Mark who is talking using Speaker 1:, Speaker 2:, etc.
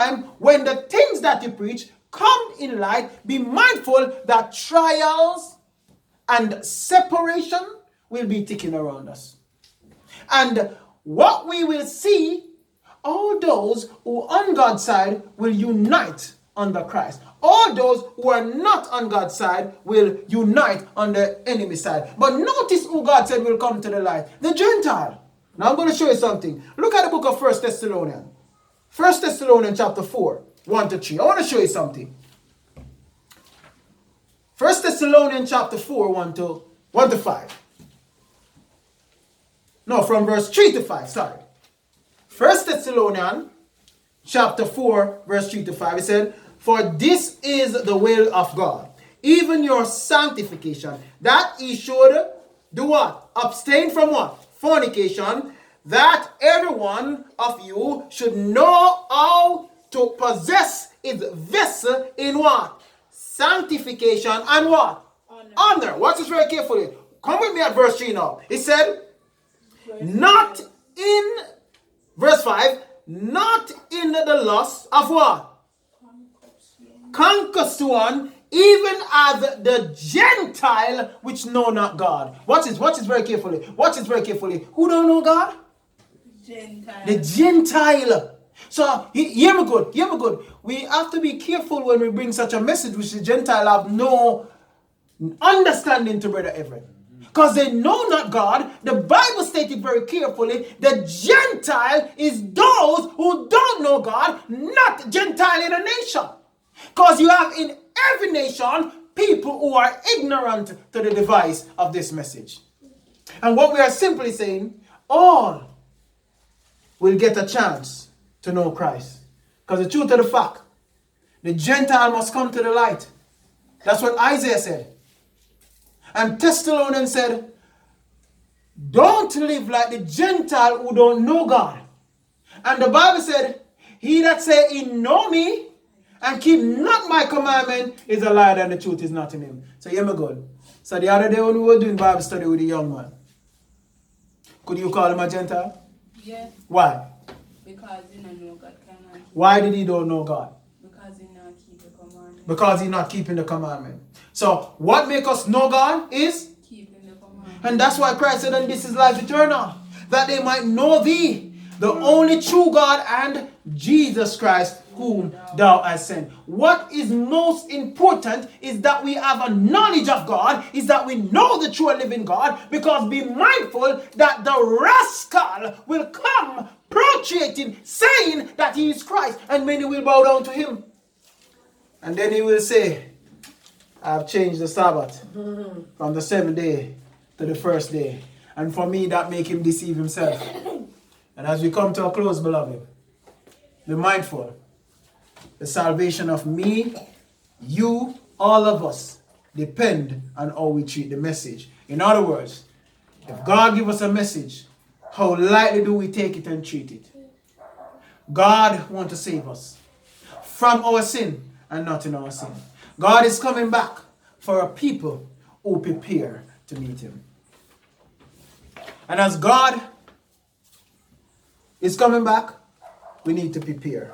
Speaker 1: time when the things that you preach come in light, be mindful that trials and separation will be ticking around us. And what we will see, all those who are on God's side will unite under Christ. All those who are not on God's side will unite on the enemy side. But notice who God said will come to the light. The Gentile. Now I'm going to show you something. Look at the book of 1 Thessalonians. 1 Thessalonians chapter 4, 1 to 3. I want to show you something. 1 Thessalonians chapter 4, 1 to 5. No, from verse 3 to 5, sorry. 1 Thessalonians chapter 4, verse 3 to 5. It said, "For this is the will of God, even your sanctification, that ye should do what? Abstain from what? Fornication, that every one of you should know how to possess his vessel in what? Sanctification and what? Honor." Watch this very carefully. Come with me at verse 3 now. It said, not in, verse 5, not in the lust of what? Concussed one, even as the Gentile which know not God. Watch this very carefully. Watch this very carefully. Who don't know God?
Speaker 2: Gentile.
Speaker 1: The Gentile. So, hear me good. Hear me good. We have to be careful when we bring such a message which the Gentile have no understanding to Brother Everett. Because they know not God. The Bible stated very carefully, the Gentile is those who don't know God, not Gentile in a nation. Because you have in every nation people who are ignorant to the device of this message. And what we are simply saying, all will get a chance to know Christ. Because the truth of the fact, the Gentile must come to the light. That's what Isaiah said. And Thessalonians said, don't live like the Gentile who don't know God. And the Bible said, he that say he know me and keep not my commandment is a liar, and the truth is not in him. So hear me good. So the other day when we were doing Bible study with a young man, could you call him a Gentile?
Speaker 2: Yes.
Speaker 1: Why?
Speaker 2: Because he don't know God command.
Speaker 1: Why did he don't know God?
Speaker 2: Because he not keep the commandment.
Speaker 1: Because he's not keeping the commandment. So what makes us know God is
Speaker 2: Keeping the commandment.
Speaker 1: and that's why Christ said, and this is life eternal, that they might know thee, the only true God, and Jesus Christ, whom thou hast sent. What is most important is that we have a knowledge of God, is that we know the true and living God, because be mindful that the rascal will come procreating, saying that he is Christ, and many will bow down to him. And then he will say, I have changed the Sabbath from the 7th day to the 1st day. And for me, that make him deceive himself. And as we come to a close, beloved, be mindful. The salvation of me, you, all of us, depend on how we treat the message. In other words, if God give us a message, how lightly do we take it and treat it? God wants to save us from our sin and not in our sin. God is coming back for a people who prepare to meet him. And as God is coming back, we need to prepare.